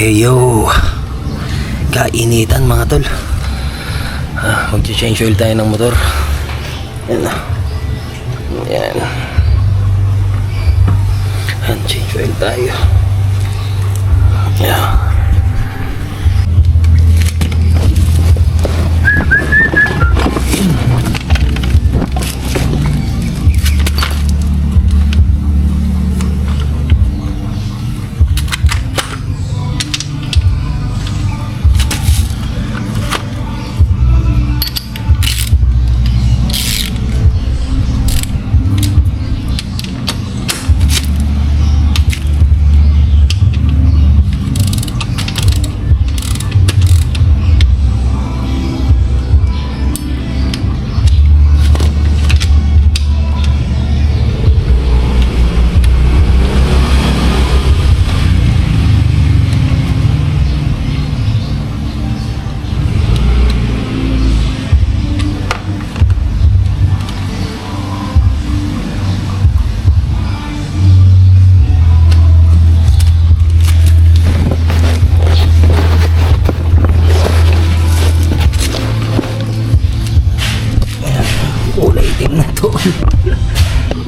Hey yo, kainitan mga tol. Mag-change oil tayo ng motor. Yan na. Yan. Change oil tayo. Yan.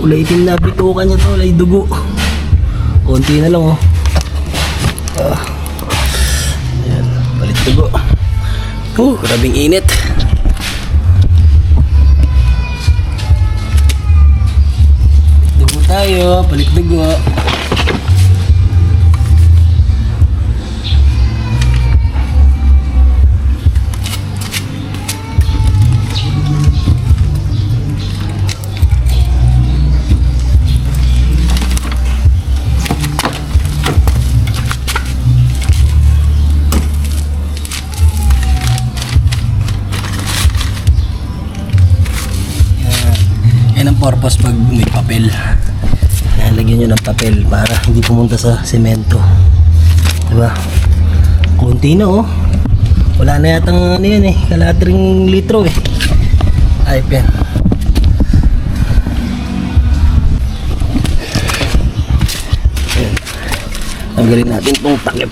Kulay itim na bitukan niya to, kulay dugo. Konti na lang oh. Ayan, palit dugo. Grabing init. Dugo tayo, palit dugo. Purpose pag may papel, lagyan nyo ng papel para hindi pumunta sa semento, diba? Kunti na oh, wala na yatang ano yan eh, kalatring litro eh. Ayop yan. Tanggalin natin itong takip.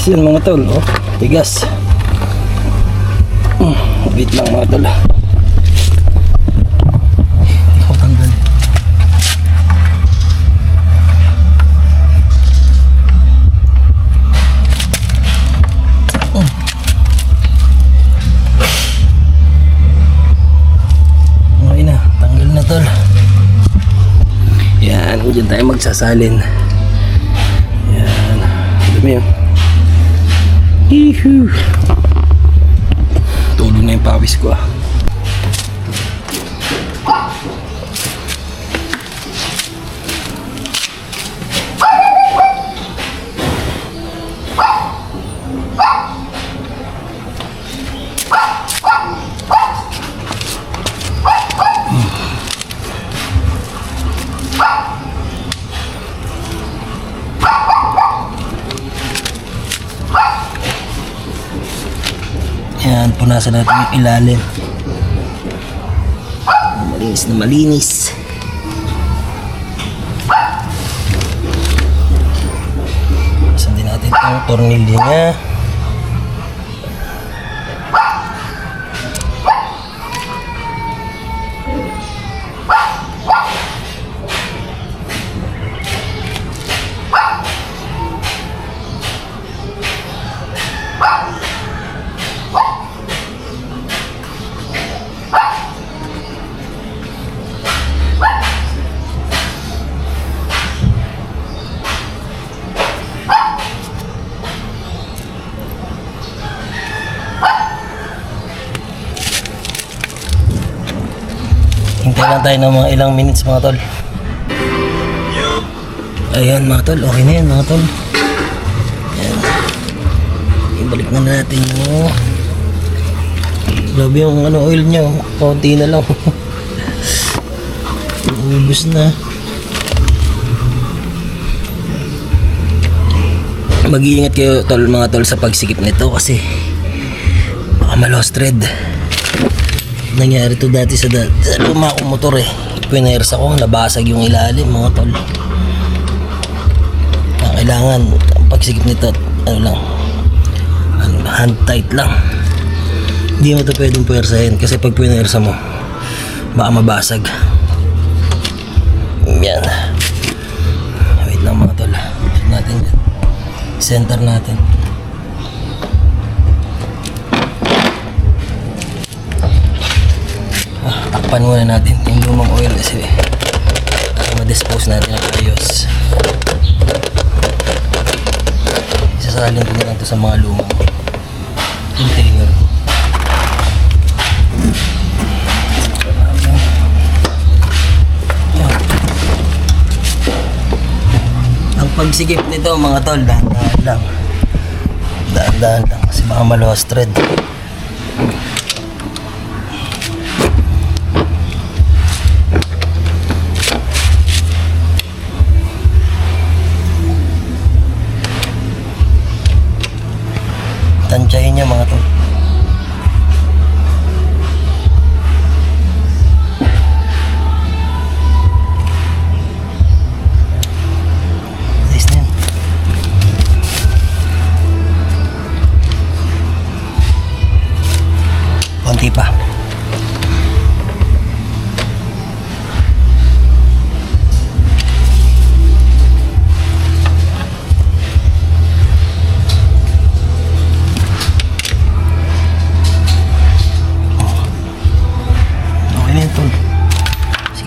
Yan mga tol, oh, tigas. Wait lang mga tol. Hindi ko tanggal. Okay na, tanggal na tol. Yan, dyan tayo magsasalin. Yan, dumi yun. Ihu. Tulog na yung pawis ko ah. Yan, punasan natin yung ilalim. Malinis na malinis. Punasan din natin itong tornilyo niya. Hintay lang tayo ng mga ilang minutes mga tol. Ayan mga tol, okay na yan mga tol. Ayan. Ibalik na natin yung grabe yung ano, oil nyo. Kaunti na lang. Ubus na. Mag-iingat kayo tol, mga tol, sa pagsikip nito kasi baka ma-lost thread. Nangyari to dati sa luma kong motor eh. Pinersa ko, nabasag yung ilalim mga tol. Kailangan ang pagsikip nito, hand tight lang. Hindi mo ito pwedeng puwersahin kasi pag pinersa mo, baka mabasag. Yan. Wait lang mga tol. Natin yan. Center natin. Takpan muna natin yung lumang oil kasi ma-dispose natin ang ayos. Isasalin ko na lang ito sa mga lumang container. Ang pagsikip nito mga tol, dahan-dahan lang. Dahan-dahan lang kasi baka ma-lost thread. Tansyahin niya mga tol. Nice na yan. Konti pa.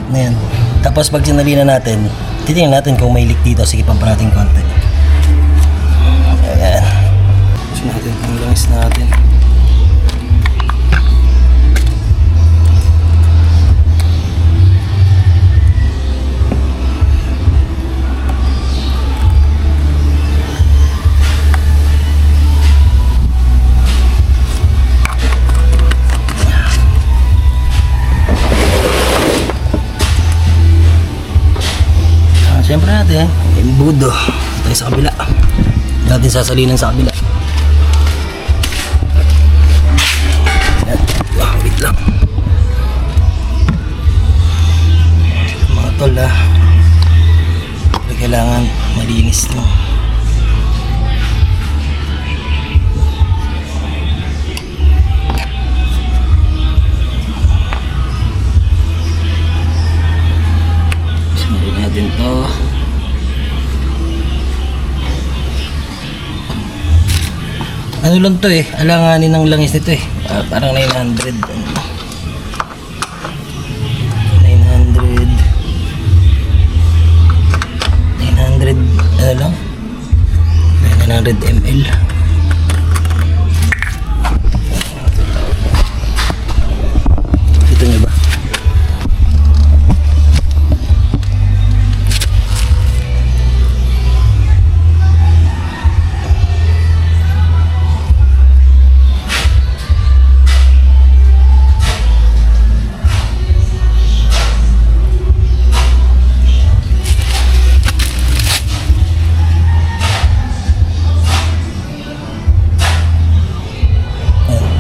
Na yan. Tapos pag sinali na natin, titingnan natin kung may leak dito. Sige, pampa natin konti. Ayan. Gusto natin itong langis natin. Siyempre natin, yung budo. Tayo sa kabila. Natin sasalinan sa kabila. Ayan. Wait lang. Mga tol kailangan malinis to. Natin to. Ano lang to eh, alanganin ng langis nito eh. Parang 900. 900 ano lang? 900 ml. Ito nyo ba?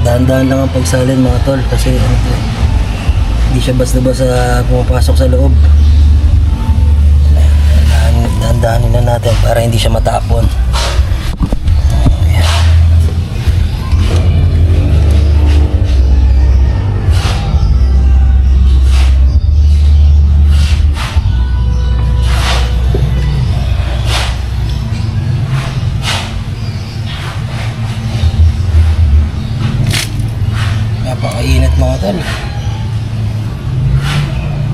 Dahan-dahan lang ang pagsalin mga tol kasi ano to, hindi siya basta-basta pumapasok sa loob. Dahan-dahanin na natin para hindi siya matapon. Napakainit mga tol.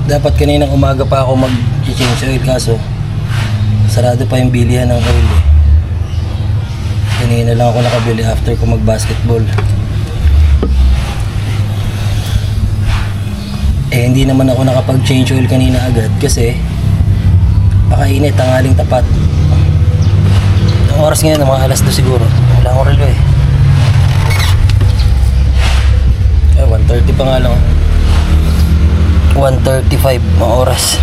Dapat kaninang umaga pa ako mag-change oil kaso sarado pa yung bilihan ng oil eh. Kanina lang ako nakabili after ko mag-basketball. Eh hindi naman ako nakapag-change oil kanina agad kasi pakainit, tanghaling tapat. Ang oras ngayon, mga alas 2 siguro. Wala akong relo eh. 1:30 pa nga lang. 1:35 mga oras.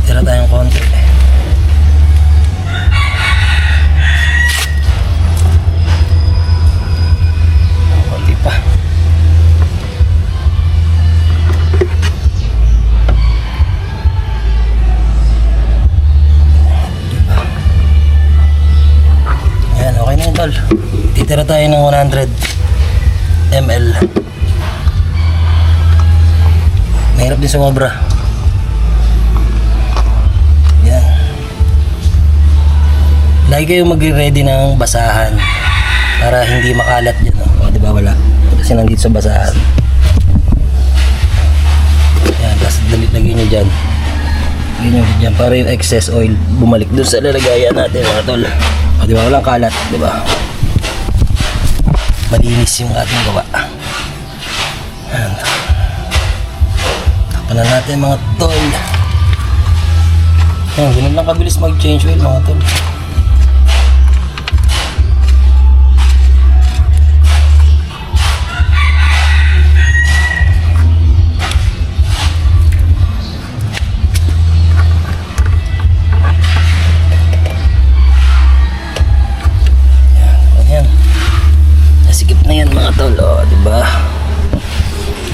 Tira tayong konti. Titira tayo ng 100 ml. Mahirap din sumobra. Yan. Lagi kayo mag-ready ng basahan para hindi makalat dyan. O, diba wala? Kasi nandito sa basahan. Yan, tapos lagay nyo dyan. Lagay nyo dyan para yung excess oil bumalik dun sa lalagayan natin mga tol. O, diba walang kalat, diba? Malinis yung ating gawa. Yan. Tapanan natin mga tol. Yan, ganun lang kabilis mag-change oil mga tol.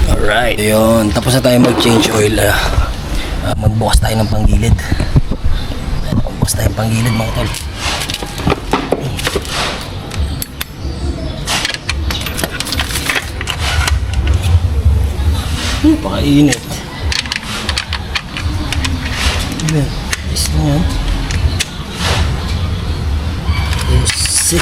Alright, yun. Tapos na tayo mag-change oil. Magbukas tayo ng panggilid. Magbukas tayo ng panggilid mga tol. Pakainit. Ayan. Is na yan. Easy.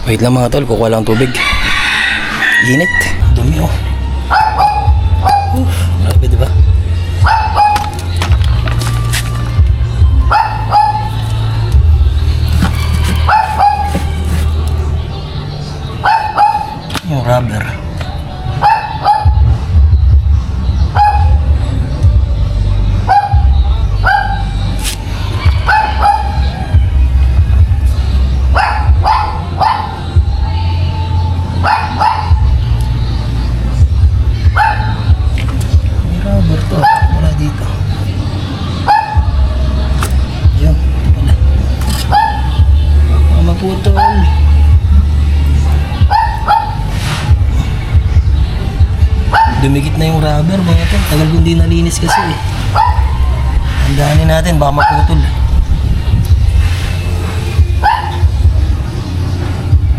Wait lang mga tol, kukuha lang tubig. Init, dumi oh. Grabe diba? Yung rubber. Dumikit na yung rubber mga tol. Tagal kung di nalinis kasi eh. Handahanin natin baka maputol.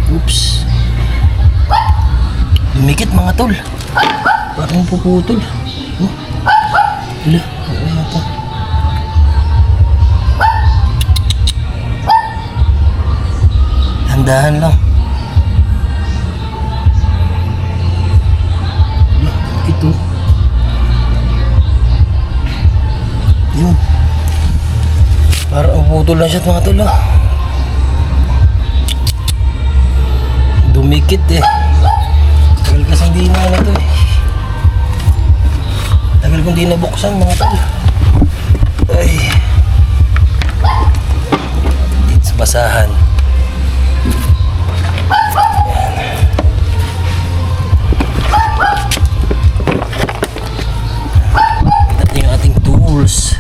Oops. Dumikit mga tol. Parang puputol. Oh. Wala. Wala ito. Handahan lang. Ito. Yun. Parang putol lang siya mga tol ah. Dumikit eh. Tagal kasing di na ito eh. Tagal kong di nabuksan mga tol. Ay. Dito sa basahan. Tools.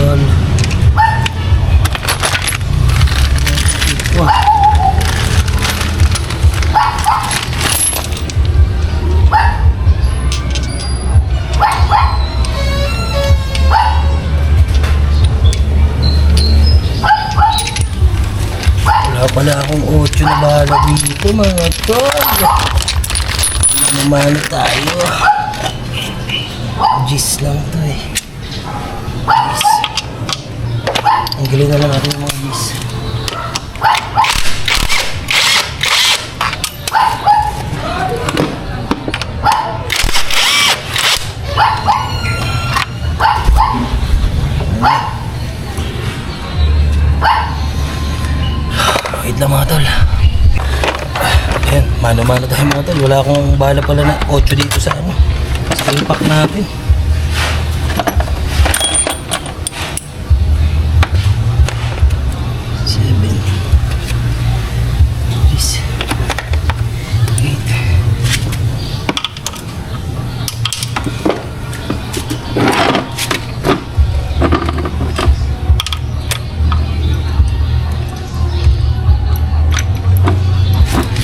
tol. Wah. Wala pala akong 8 na bala dito mga tol. Namano tayo. Gis lang to eh. Gis. Ang galing na lang natin yung mga gis. Wait lang mga tol. Ayan, mano-mano tayo mga tol. Wala akong bala pala na 8 dito sa ano. Sa impact natin.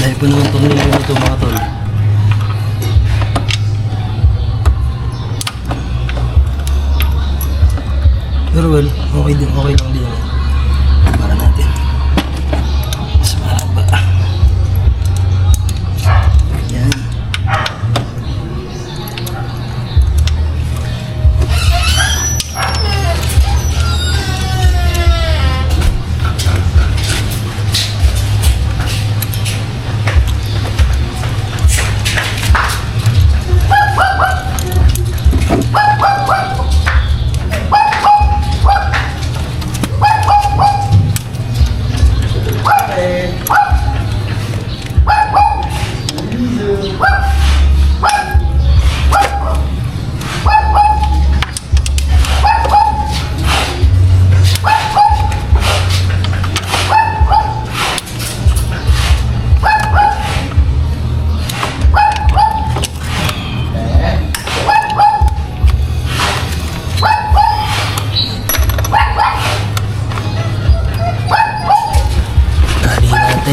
Dahil po naman tornilyo nito mga tol. Pero well, okay lang din. Para natin. Mas mahaba. Yan.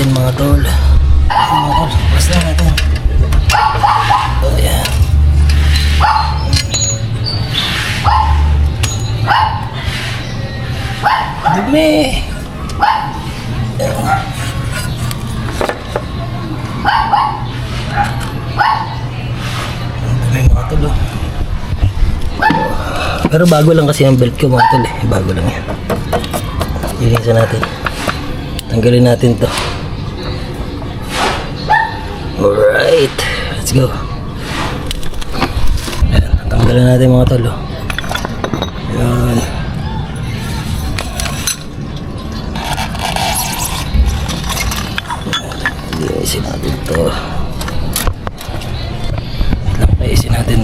Mga tol, basta natin. Oh yeah. Dumi. Dumi mga tol. Pero bago lang kasi ang belt ko mga tol eh. Bago lang yan. Linisan natin. Tanggalin natin to. Alright, let's go. Ayan, tanggalan natin mga tol. Ayan. Isin natin to. Isin natin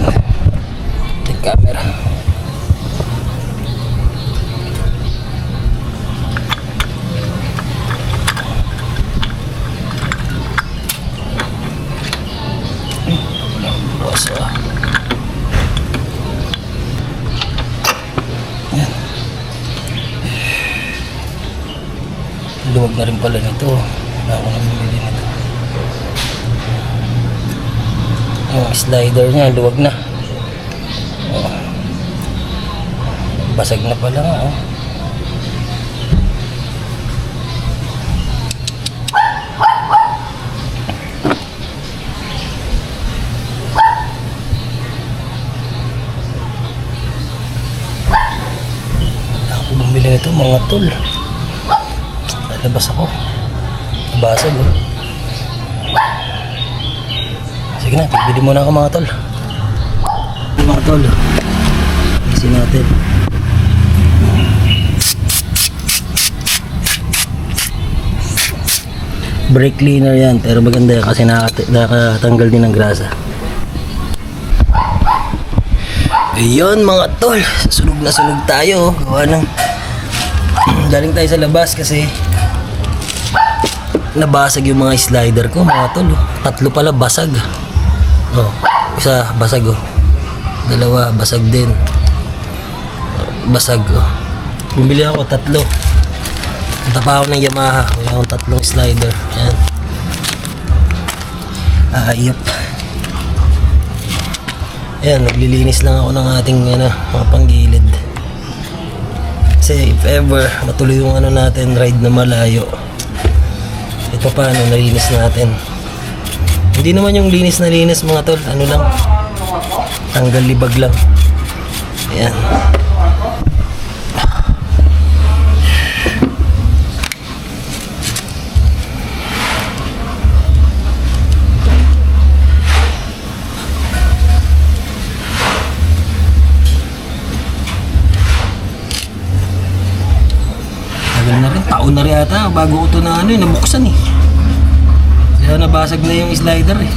yung camera. Luwag na rin pala nito. Wala ako nang bumili nito. Yung slider niya, luwag na. Oh. Basag na pala nga. Oh. Wala ako bumili nito mga tol. Labas ako. Basag oh. Sige na, bibili muna ako mga tol. Mga tol. Isin natin. Brake cleaner yan, pero maganda yan kasi nakatanggal din ng grasa. Ayun mga tol, sunog na sunog tayo. Gawa ng galing tayo sa labas kasi nabasag yung mga slider ko mga tol. 3 pala basag. Oh, isa basag oh. 2 basag din. Basag oh. Bumili ako tatlo. Punta pa ako ng Yamaha. May akong tatlong slider. Yan. Ayop. Ayan, naglilinis lang ako ng ating mga panggilid. Kasi if ever matuloy yung natin, ride na malayo, ito paano nalinis natin. Hindi naman yung linis na linis mga tol, ano lang, tanggal libag lang. Ayan. Tagal na rin, taon na rin ata bago ko ito na nabuksan eh. Kaya nabasag na yung slider eh.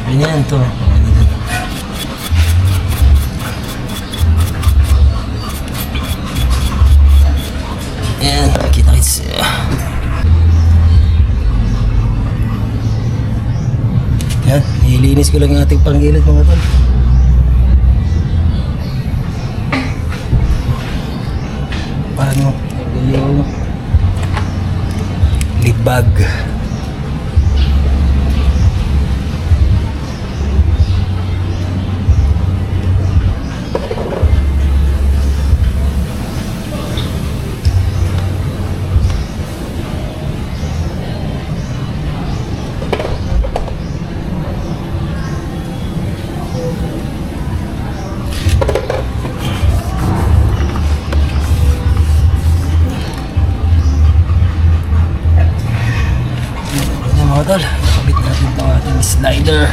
Ganyan to. Ayan, kita-kits. Yan, nilinis ko lang yung ating panggilid mga tol. Paano? Yung libag. Mga tol, nakabit natin itong ating slider.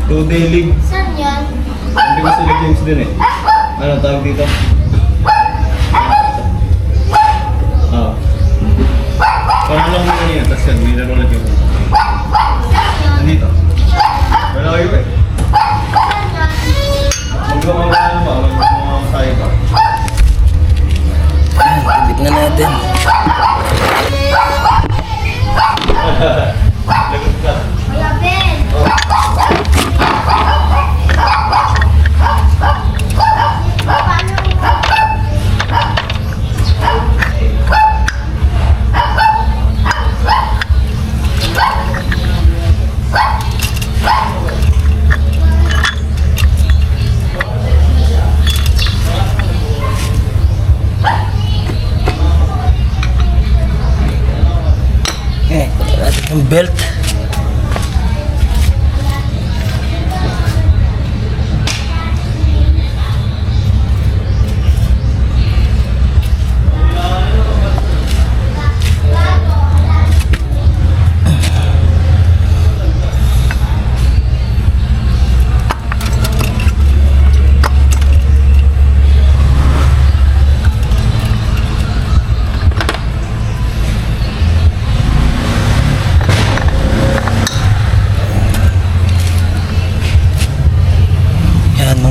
Two-day league. Saan yan? Hindi ko sila James din eh. Ano tawag dito? Parang lang muna yan. Tapos yan, may laro na dito. Nandito. Wala kayo eh. Saan yan? Magkakawa na ba? Magkakawa ba? Kabit na natin. Lagot ka. Kuya Ben! Natin yung belt.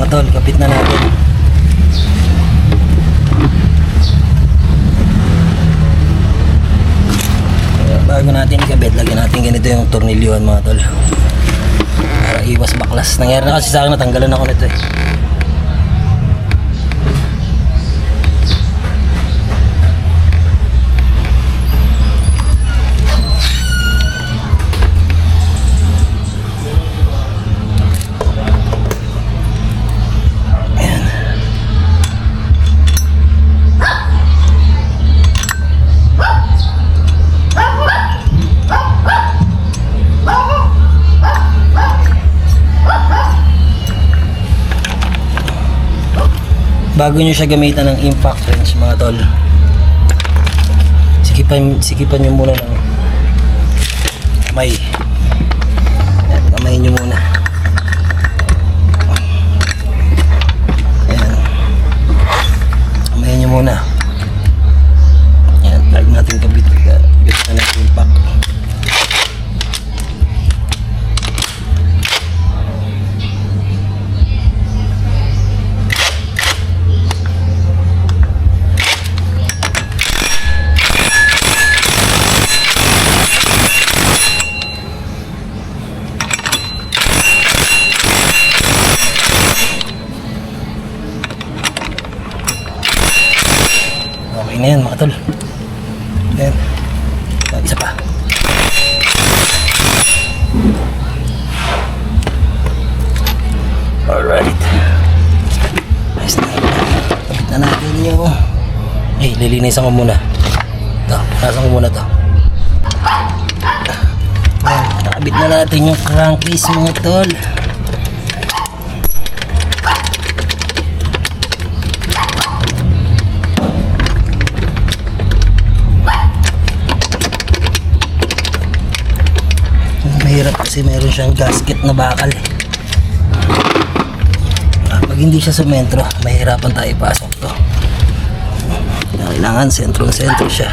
mga tol, kapit na natin. Bago natin ikabit, lagyan natin ganito yung tornilyohan mga tol. Para iwas baklas. Nangyari na kasi sa akin, natanggalan ako nito eh. Bago nyo siya gamitan ng impact wrench mga tol, sikipan nyo muna ng kamay. Ayan, kamayin nyo muna. Ayan, kamayin nyo muna. Ayan, bago natin kabit na ng impact. Okay na yan mga tol. Ayan. Isa pa. Alright. Nice na. Kapit na natin yung... lilinisan ko muna. Ito, nasan ko muna to. Ayan, nakabit na natin yung crankcase mga tol. Mahirap kasi meron siyang gasket na bakal eh. Pag hindi siya sumentro, mahirapan tayo ipasok to. Kailangan sentro-sentro siya.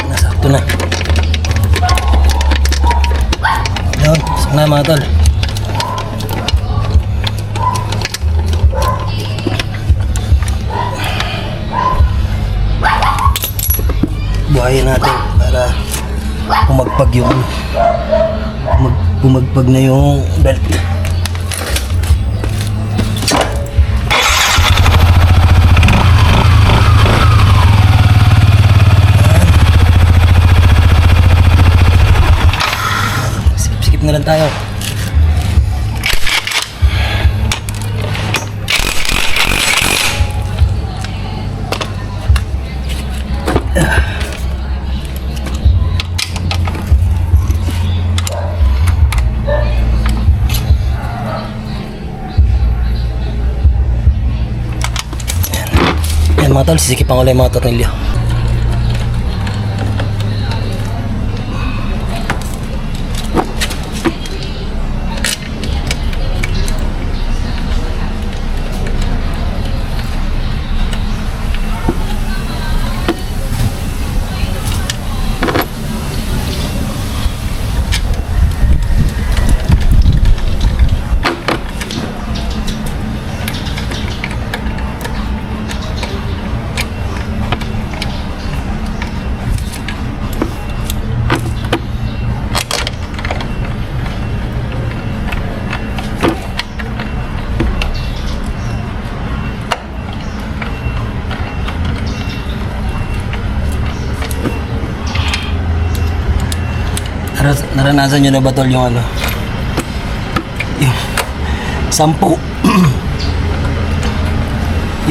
Nasakto na. Yun, pasok na mga tol. Buhayin natin para pumagpag yung pumagpag na yung belt. Sikip-sikip na lang tayo. Ayan mga tol, sisikipan ko lang yung mga tornilyo. Naranasan nyo na ba tol yung ano? Yung 10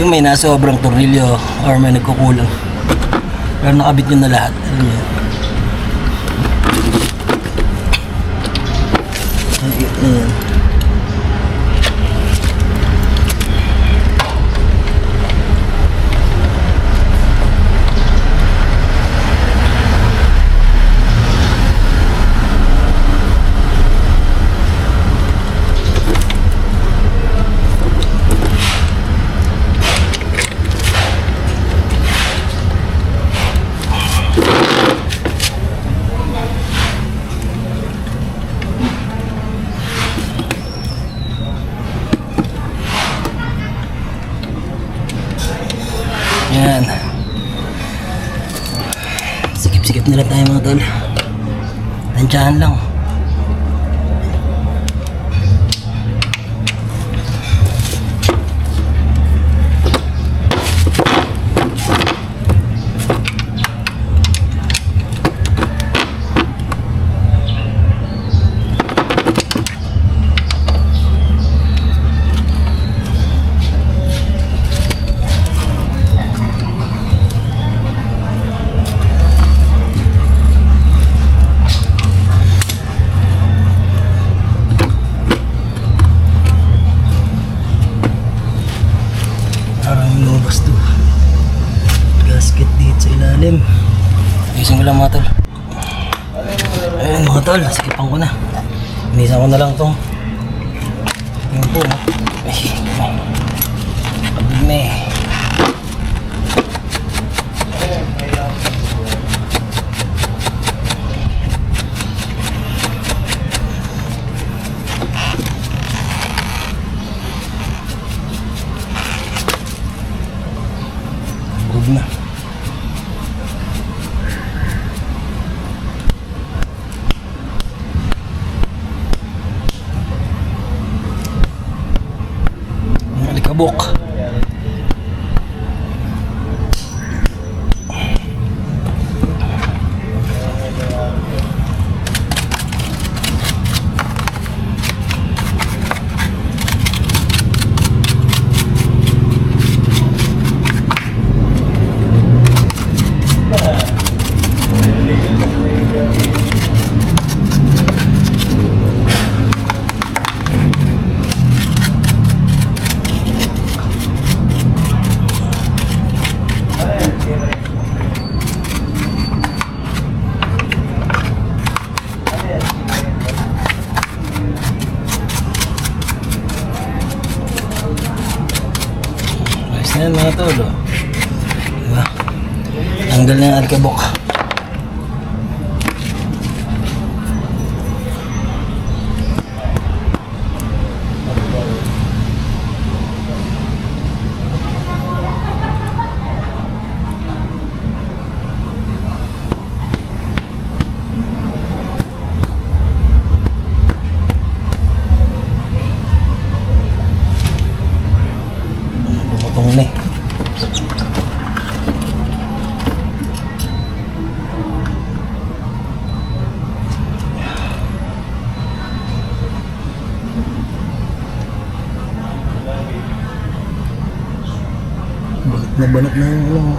yung may nasa sobrang tornilyo or may nagkukulang pero nakabit nyo na lahat. Alam nyo yan. Ayan. Sikip-sikip nila tayo mga tol. Tansyahan lang. Parang lumabas to. Gasket dito sa ilalim. Ayusin ko lang mga tol. Ayun mga tol, nasikipan ko na. Inisan ko na lang tong yung po. Ay, pagdumi. Huwag na. Ang alikabok. Ayos na yan mga tol. Oh. Diba? Tanggal na yung alikabok. Lumutong na eh. Banat na yung ulang.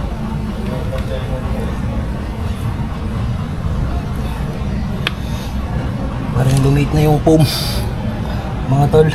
Parang lumit na yung foam. Mga tol.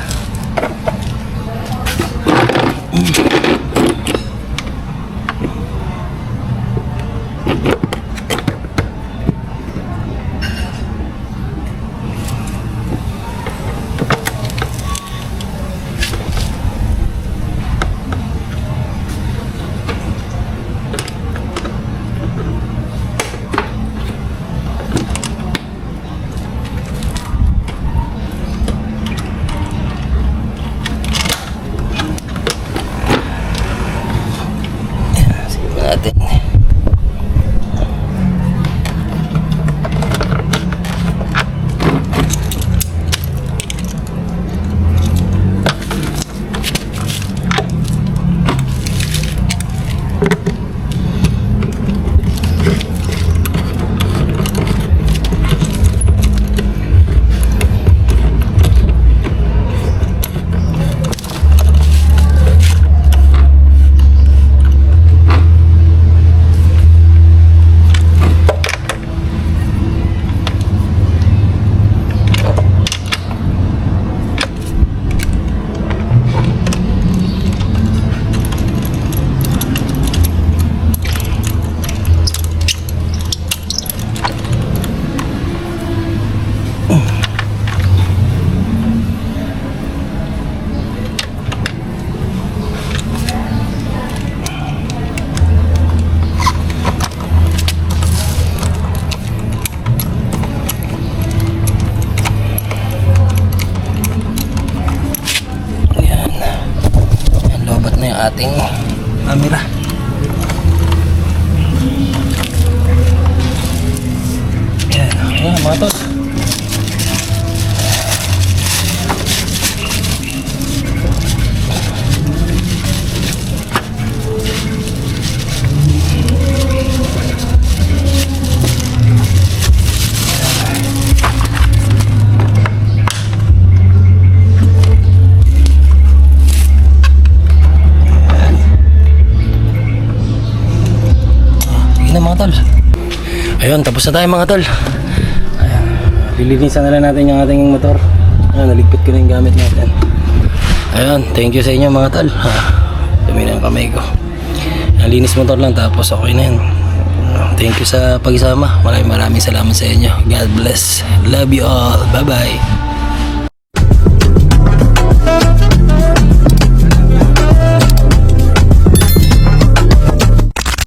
Natin. ating camera. mga tol. Sige na mga tol. Ayun, tapos na tayo mga tol. Ayan, lilinisan na lang natin yung ating motor. Ayan, naligpit ko na yung gamit natin. Ayun, thank you sa inyo mga tol. Dumi na yung kamay ko. Nalinis motor lang tapos okay na yun. Thank you sa pagsama. Maraming salamat sa inyo. God bless. Love you all. Bye bye.